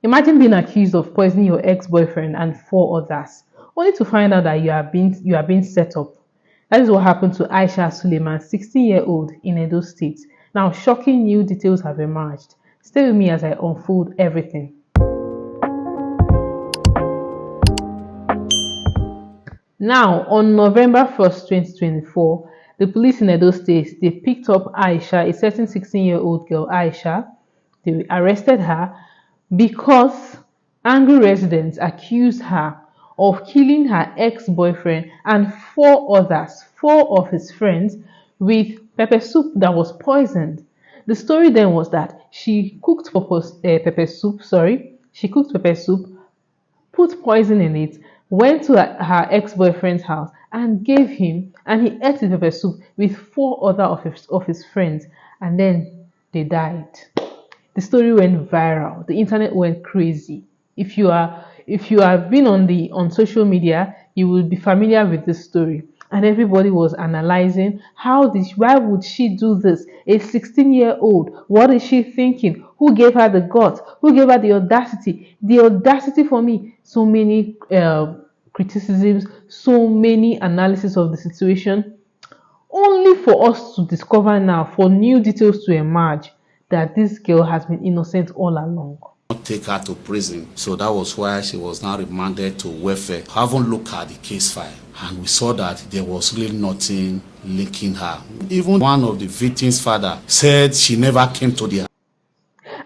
Imagine being accused of poisoning your ex-boyfriend and four others, only to find out that you are being set up. That is what happened to Aisha Suleiman, 16-year-old in Edo State. Now, shocking new details have emerged. Stay with me as I unfold everything. Now, on November 1st, 2024, the police in Edo State they picked up Aisha, a certain 16-year-old girl, Aisha. They arrested her because angry residents accused her of killing her ex-boyfriend and four others, four of his friends, with pepper soup that was poisoned. The story then was that pepper soup. Sorry, she cooked pepper soup, put poison in it, went to her ex-boyfriend's house and gave him, and he ate the pepper soup with four other of his friends, and then they died. The story went viral. The internet went crazy. If you have been on social media, you will be familiar with this story. And everybody was analyzing why would she do this? A 16-year-old, what is she thinking? Who gave her the guts? Who gave her the audacity? The audacity for me, so many criticisms, so many analysis of the situation, only for us to discover now, for new details to emerge, that this girl has been innocent all along. Take her to prison. So that was why she was now remanded to welfare. Haven't looked at the case file, and we saw that there was really nothing linking her. Even one of the victim's father said she never came to the.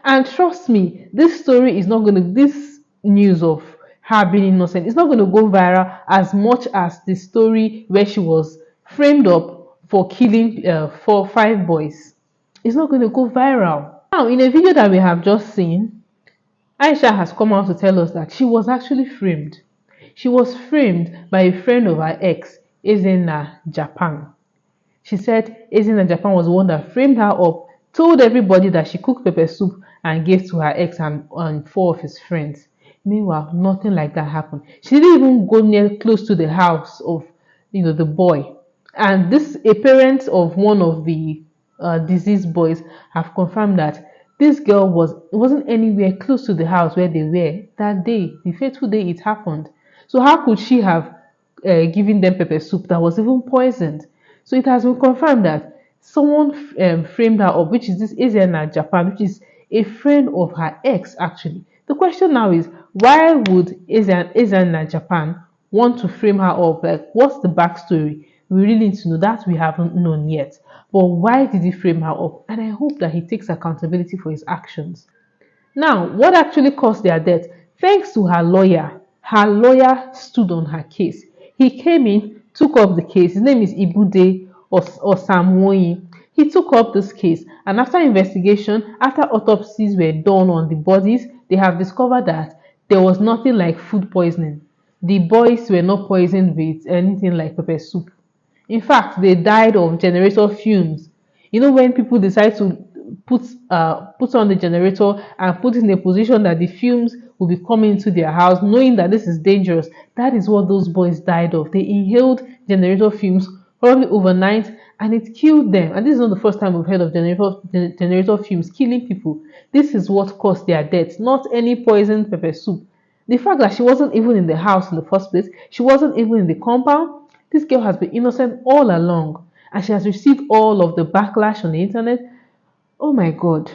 And trust me, this story is not going to, this news of her being innocent is not going to go viral as much as the story where she was framed up for killing five boys. It's not going to go viral. Now, in a video that we have just seen, Aisha has come out to tell us that she was actually framed. She was framed by a friend of her ex, Ezena Japan. She said Ezena Japan was the one that framed her up, told everybody that she cooked pepper soup and gave to her ex and four of his friends. Meanwhile, nothing like that happened. She didn't even go near close to the house of the boy. And this a parent of one of the deceased boys have confirmed that this girl wasn't anywhere close to the house where they were that day, the fateful day it happened. So how could she have given them pepper soup that was even poisoned? So it has been confirmed that someone framed her up, which is this Asiana Japan, which is a friend of her ex actually. The question now is, why would Asiana Japan want to frame her up? Like, what's the backstory? We really need to know that. We haven't known yet. But why did he frame her up? And I hope that he takes accountability for his actions. Now, what actually caused their death? Thanks to her lawyer stood on her case. He came in, took up the case. His name is Ibude or Samoyi. He took up this case, and after investigation, after autopsies were done on the bodies, they have discovered that there was nothing like food poisoning. The boys were not poisoned with anything like pepper soup. In fact, they died of generator fumes. When people decide to put on the generator and put in a position that the fumes will be coming into their house, knowing that this is dangerous, that is what those boys died of. They inhaled generator fumes probably overnight, and it killed them. And this is not the first time we've heard of generator fumes killing people. This is what caused their death, not any poisoned pepper soup. The fact that she wasn't even in the house in the first place, she wasn't even in the compound, this girl has been innocent all along, and she has received all of the backlash on the internet. Oh my God.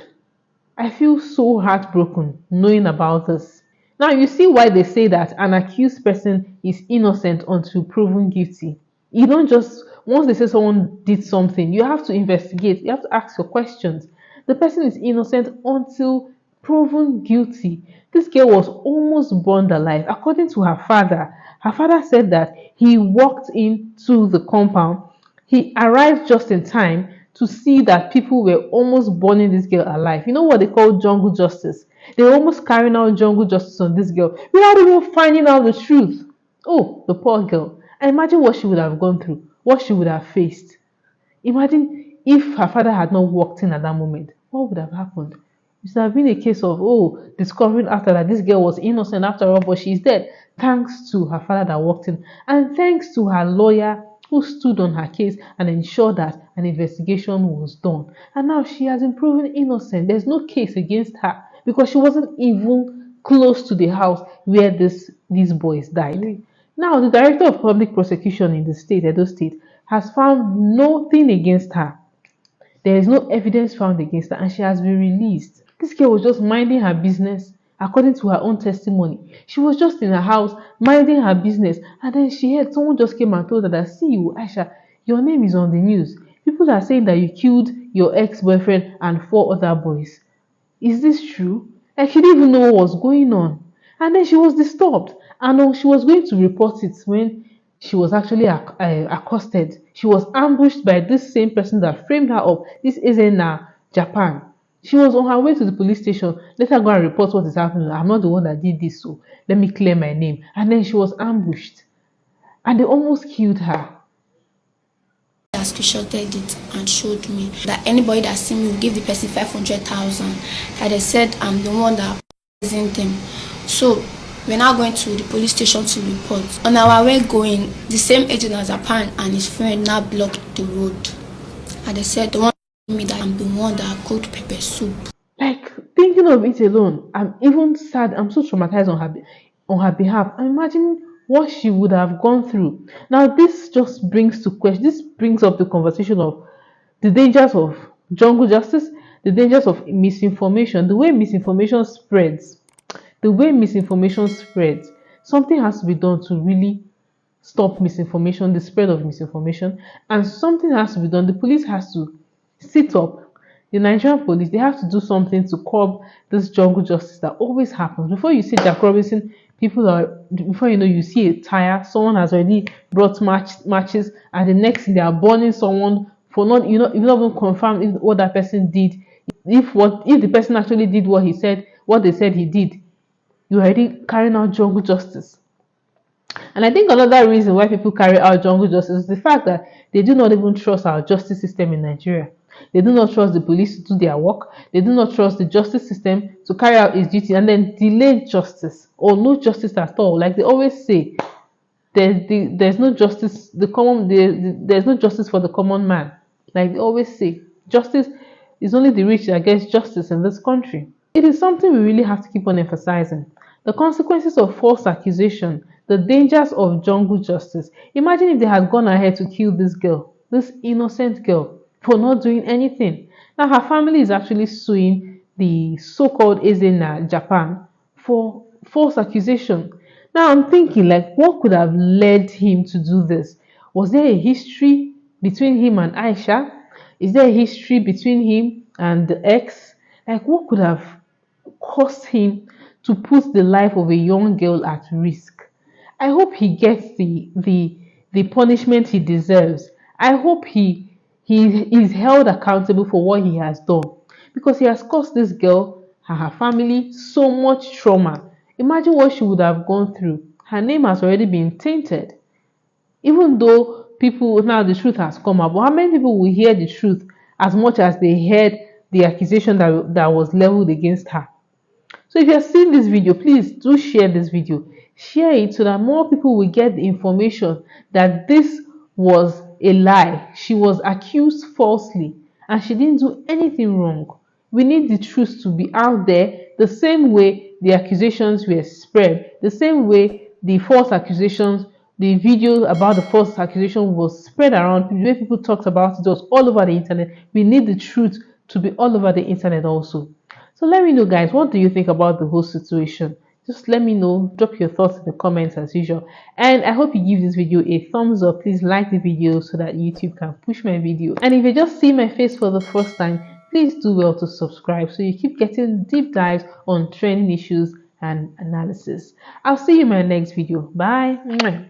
I feel so heartbroken knowing about this. Now, you see why they say that an accused person is innocent until proven guilty. You don't just, once they say someone did something, you have to investigate, you have to ask your questions. The person is innocent until proven guilty. This girl was almost burned alive. According to her father said that he walked into the compound. He arrived just in time to see that people were almost burning this girl alive. You know what they call jungle justice? They were almost carrying out jungle justice on this girl without even finding out the truth. Oh, the poor girl. I imagine what she would have gone through, what she would have faced. Imagine if her father had not walked in at that moment. What would have happened? It would have been a case of, discovering after that this girl was innocent after all, but she's dead. Thanks to her father that walked in, and thanks to her lawyer who stood on her case and ensured that an investigation was done. And now she has been proven innocent. There's no case against her because she wasn't even close to the house where these boys died. Now, the director of public prosecution in the state, Edo State, has found nothing against her. There is no evidence found against her, and she has been released. This girl was just minding her business, according to her own testimony. She was just in her house minding her business, and then she heard someone just came and told her that, see you, Aisha, your name is on the news. People are saying that you killed your ex-boyfriend and 4 other boys. Is this true? Like, she didn't even know what was going on. And then she was disturbed. And she was going to report it when she was actually accosted. She was ambushed by this same person that framed her up. This is in Japan. She was on her way to the police station. Let her go and report what is happening. I'm not the one that did this, so let me clear my name. And then she was ambushed. And they almost killed her. That screenshotted it and showed me that anybody that see me will give the person 500,000. And they said I'm the one that poisoned them. So we're now going to the police station to report. On our way going, the same agent as Japan and his friend now blocked the road. And they said the one me that I'm the one that cooked Peppersoup. Like, thinking of it alone, I'm even sad. I'm so traumatized on her behalf. I'm imagining what she would have gone through. Now, this just brings to question. This brings up the conversation of the dangers of jungle justice, the dangers of misinformation, the way misinformation spreads. The way misinformation spreads. Something has to be done to really stop misinformation, the spread of misinformation, and something has to be done. The police has to sit up. The Nigerian police, they have to do something to curb this jungle justice that always happens. Before you see Jack Robinson, before you know, you see a tire, someone has already brought matches, and the next thing they are burning someone for not, you not even confirm if what that person did, if the person actually did what they said he did. You are already carrying out jungle justice. And I think another reason why people carry out jungle justice is the fact that they do not even trust our justice system in Nigeria. They do not trust the police to do their work. They do not trust the justice system to carry out its duty, and then delay justice or no justice at all. Like they always say, there's no justice. There's no justice for the common man. Like they always say, justice is only the rich that gets justice in this country. It is something we really have to keep on emphasizing. The consequences of false accusation, the dangers of jungle justice. Imagine if they had gone ahead to kill this girl, this innocent girl, for not doing anything. Now her family is actually suing the so-called Ezena Japan for false accusation. Now I'm thinking, like, what could have led him to do this? Was there a history between him and Aisha? Is there a history between him and the ex? Like, what could have caused him to put the life of a young girl at risk? I hope he gets the punishment he deserves. I hope he is held accountable for what he has done, because he has caused this girl and her family so much trauma. Imagine what she would have gone through. Her name has already been tainted. Even though people now the truth has come out, but how many people will hear the truth as much as they heard the accusation that was leveled against her? So if you have seen this video, please do share this video. Share it so that more people will get the information that this was a lie. She was accused falsely and she didn't do anything wrong. We need the truth to be out there the same way the accusations were spread, the same way the false accusations, the video about the false accusation was spread around, the way people talked about it was all over the internet. We need the truth to be all over the internet also. So let me know, guys, what do you think about the whole situation? Just let me know. Drop your thoughts in the comments as usual. And I hope you give this video a thumbs up. Please like the video so that YouTube can push my video. And if you just see my face for the first time, please do well to subscribe so you keep getting deep dives on trending issues and analysis. I'll see you in my next video. Bye.